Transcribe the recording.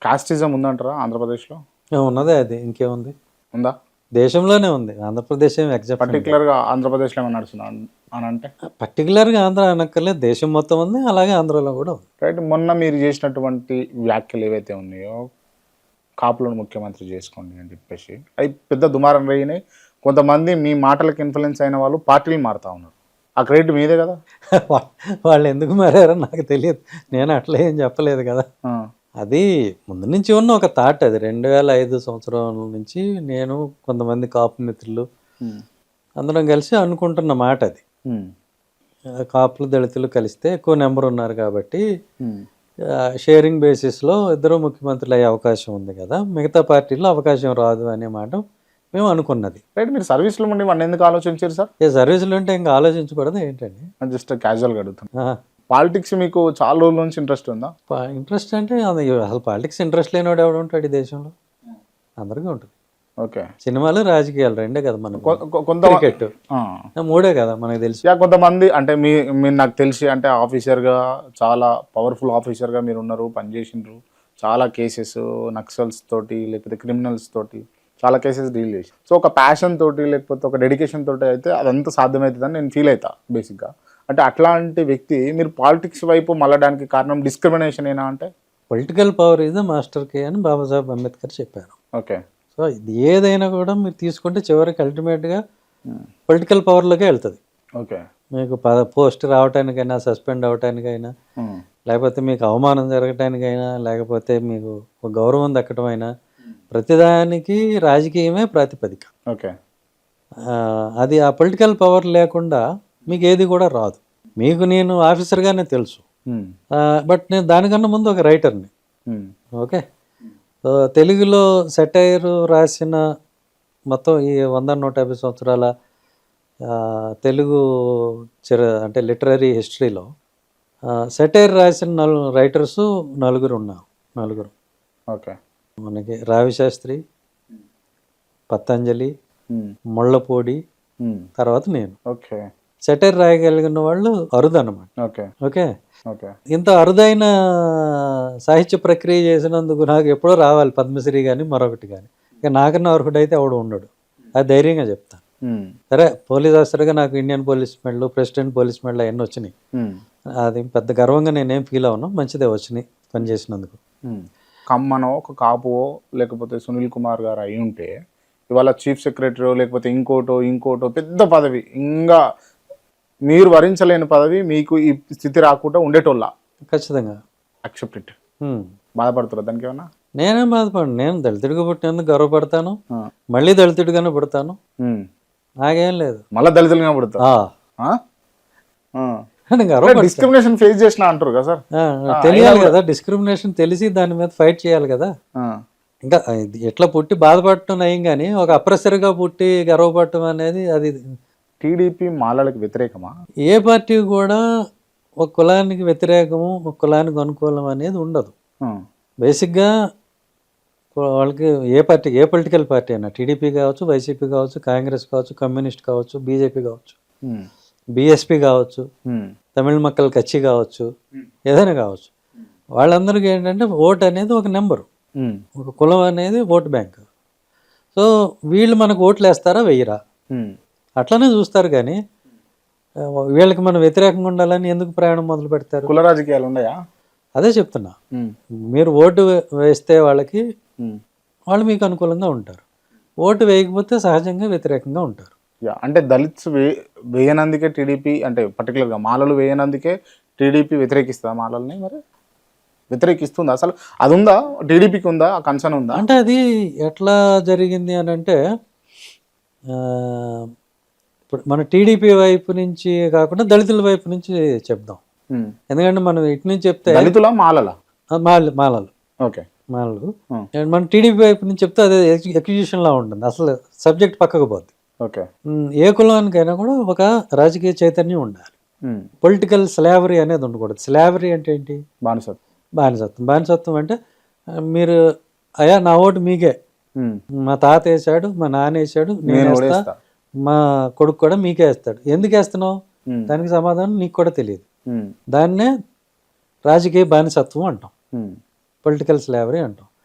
Casteism ఉందంటారా ఆంధ్రప్రదేశ్లో? ఉన్నదే అది, ఇంకేముంది, ఉందా? దేశంలోనే ఉంది, ఆంధ్రప్రదేశ్ ఏం ఎగ్జాంపుల్. పర్టికులర్గా ఆంధ్రప్రదేశ్లో ఏమైనా నడుస్తుందా అని అంటే? పర్టికులర్గా ఆంధ్ర అనక్కర్లేదు, దేశం మొత్తం ఉంది, అలాగే ఆంధ్రలో కూడా ఉంది. రైట్. మొన్న మీరు చేసినటువంటి వ్యాఖ్యలు ఏవైతే ఉన్నాయో, కాపులను ముఖ్యమంత్రి చేసుకోండి అని చెప్పేసి, అవి పెద్ద దుమారం రేగినాయి. కొంతమంది మీ మాటలకు ఇన్ఫ్లుయెన్స్ అయిన వాళ్ళు పార్టీలు మారుతా ఉన్నారు. ఆ క్రెడిట్ మీదే కదా? వాళ్ళు ఎందుకు మారారో నాకు తెలియదు, నేను అట్లా ఏం చెప్పలేదు కదా. అది ముందు నుంచి ఉన్న ఒక థాట్, అది 2005 సంవత్సరం నుంచి నేను కొంతమంది కాపు మిత్రులు అందరం కలిసి అనుకుంటున్న మాట. అది కాపులు దళితులు కలిస్తే ఎక్కువ నెంబర్ ఉన్నారు కాబట్టి షేరింగ్ బేసిస్లో ఇద్దరు ముఖ్యమంత్రులు అయ్యే అవకాశం ఉంది కదా, మిగతా పార్టీల్లో అవకాశం రాదు అనే మాట మేము అనుకున్నది. రైట్. మీరు సర్వీస్లో ఉండి వాడిని ఎందుకు ఆలోచించారు సార్? సర్వీసులు ఉంటే ఇంకా ఆలోచించకూడదు ఏంటండి? జస్ట్ క్యాజువల్గా అడుగుతున్నా. పాలిటిక్స్ మీకు చాలా రోజుల నుంచి ఇంట్రెస్ట్ ఉందా? ఇంట్రెస్ట్ అంటే అది అసలు పాలిటిక్స్ ఇంట్రెస్ట్ లేనివాడు ఎవడు ఉంటాడు ఈ దేశంలో? అందరికీ ఉంటుంది. ఓకే. సినిమాలు రాజకీయాలు రెండే కదా మనకు, క్రికెట్ మూడే కదా మనకు తెలిసి. కొంతమంది అంటే మీరు నాకు తెలిసి అంటే ఆఫీసర్గా చాలా పవర్ఫుల్ ఆఫీసర్గా మీరు ఉన్నారు, పనిచేసిండ్రు, చాలా కేసెస్ నక్సల్స్ తోటి లేకపోతే క్రిమినల్స్ తోటి చాలా కేసెస్ డీల్ చేసి, సో ఒక ప్యాషన్ తోటి లేకపోతే ఒక డెడికేషన్ తోటి అయితే అదంతా సాధ్యమవుతుందని నేను ఫీల్ అవుతా బేసిక్గా. అంటే అట్లాంటి వ్యక్తి మీరు పాలిటిక్స్ వైపు మళ్ళడానికి కారణం డిస్క్రిమినేషన్ ఏనా అంటే? Political power is the master key అని బాబాసాహెబ్ అంబేద్కర్ చెప్పారు. ఓకే. సో ఇది ఏదైనా కూడా మీరు తీసుకుంటే చివరికి అల్టిమేట్గా పొలిటికల్ పవర్లోకే వెళ్తుంది. ఓకే. మీకు పోస్ట్ రావటానికైనా, సస్పెండ్ అవటానికైనా, లేకపోతే మీకు అవమానం జరగటానికైనా, లేకపోతే మీకు గౌరవం దక్కటమైనా, ప్రతిదానికి రాజకీయమే ప్రాతిపదిక. ఓకే. అది ఆ పొలిటికల్ పవర్ లేకుండా మీకు ఏది కూడా రాదు. మీకు నేను ఆఫీసర్గానే తెలుసు, బట్ నేను దానికన్నా ముందు ఒక రైటర్ని. ఓకే. తెలుగులో సెటైర్ రాసిన మొత్తం ఈ 100-150 సంవత్సరాల తెలుగు అంటే లిటరరీ హిస్టరీలో సెటైర్ రాసిన రైటర్స్ నలుగురు ఉన్నారు. ఓకే. మనకి రావిశాస్త్రి, పతంజలి, ముళ్ళపూడి, తర్వాత నేను. ఓకే. సెటైర్ రాయగలిగిన వాళ్ళు అరుదు అనమాట. ఓకే. ఓకే. ఓకే. ఇంత అరుదైన సాహిత్య ప్రక్రియ చేసినందుకు నాకు ఎప్పుడో రావాలి పద్మశ్రీ కానీ మరొకటి కానీ. ఇక నాకన్నా అర్హుడైతే ఎవడు ఉండడు, అది ధైర్యంగా చెప్తాను. సరే, పోలీస్ ఆఫీసర్గా నాకు Indian police medal, president police medal అవన్నీ వచ్చినాయి. అది పెద్ద గర్వంగా నేనేం ఫీల్ అవును, మంచిదే వచ్చినాయి పని చేసినందుకు. కమ్మనో ఒక కాపువో లేకపోతే సునీల్ కుమార్ గారు అయి ఉంటే ఇవాళ చీఫ్ సెక్రటరీ లేకపోతే ఇంకోటో పెద్ద పదవి, ఇంకా మీరు వరించలేని పదవి మీకు ఈ స్థితి రాకుండా ఉండేటోళ్ళ ఖచ్చితంగా యాక్సెప్ట్ ఇట్. బాధపడుతున్నారు దానికి ఏమన్నా? నేనేం బాధపడను, నేను దళితుడిగా పుట్టినందుకు గర్వపడతాను, మళ్ళీ దళితుడిగానే పుడతాను, నాకేం లేదు. మళ్ళీ దళితులుగా పుడతా? డిస్క్రిమినేషన్ ఫేస్ చేసిన అంటారు కదా సార్? తెలియాలి కదా, డిస్క్రిమినేషన్ తెలిసి దాని మీద ఫైట్ చేయాలి కదా. ఇంకా ఎట్లా పుట్టి బాధపడటం నయం, కానీ ఒక అప్రెసర్గా పుట్టి గర్వపడటం అనేది అది. టీడీపీ మాలలకు వ్యతిరేకమా? ఏ పార్టీ కూడా ఒక కులానికి వ్యతిరేకము, ఒక కులానికి అనుకూలం అనేది ఉండదు. బేసిక్గా వాళ్ళకి ఏ పొలిటికల్ పార్టీ అయినా, టీడీపీ కావచ్చు, వైసీపీ కావచ్చు, కాంగ్రెస్ కావచ్చు, కమ్యూనిస్ట్ కావచ్చు, బీజేపీ కావచ్చు, బీఎస్పీ కావచ్చు, తమిళ మక్కల కచ్చి కావచ్చు, ఏదైనా కావచ్చు, వాళ్ళందరికీ ఏంటంటే ఓటు అనేది ఒక నెంబరు, ఒక కులం అనేది ఓటు బ్యాంక్. సో వీళ్ళు మనకు ఓట్లు వేస్తారా వెయ్యరా అట్లనే చూస్తారు, కానీ వీళ్ళకి మనం వ్యతిరేకంగా ఉండాలని ఎందుకు ప్రయాణం మొదలు పెడతారు? కుల రాజకీయాలు ఉన్నాయా? అదే చెప్తున్నా, మీరు ఓటు వేస్తే వాళ్ళకి వాళ్ళు మీకు అనుకూలంగా ఉంటారు, ఓటు వేయకపోతే సహజంగా వ్యతిరేకంగా ఉంటారు. అంటే దళిత్స్ వేయనందుకే టీడీపీ, అంటే పర్టికులర్గా మాలలు వేయనందుకే టీడీపీ వ్యతిరేకిస్తుందా మాలల్ని? మరి వ్యతిరేకిస్తుందా అసలు? అది ఉందా టీడీపీకి, ఉందా ఆ కన్సర్న్ ఉందా? అంటే అది ఎట్లా జరిగింది అని అంటే, ఇప్పుడు మన టీడీపీ వైపు నుంచి కాకుండా దళితుల వైపు నుంచి చెప్దాం. ఎందుకంటే మనం ఇటు నుంచి చెప్తే దళితుల మాలలు, ఓకే, మాలలు, మన టీడీపీ వైపు నుంచి చెప్తే అదే ఎక్విజిషన్ లా ఉంటుంది, అసలు సబ్జెక్ట్ పక్కకు పోద్ది. ఓకే. ఏ కులానికైనా కూడా ఒక రాజకీయ చైతన్యం ఉండాలి, పొలిటికల్ స్లావరీ అనేది ఉండకూడదు. స్లావరీ అంటే ఏంటి? బానిసత్వం అంటే మీరు అయ్యా నా ఓటు మీకే, మా తాత వేసాడు, మా నాన్న వేసాడు, నేను వేస్తా, మా కొడుకు కూడా మీకే వేస్తాడు, ఎందుకు వేస్తున్నావు? దానికి సమాధానం నీకు కూడా తెలియదు. దాన్నే రాజకీయ బానిసత్వం అంటాం, పొలిటికల్ స్లావరీ అంటాం.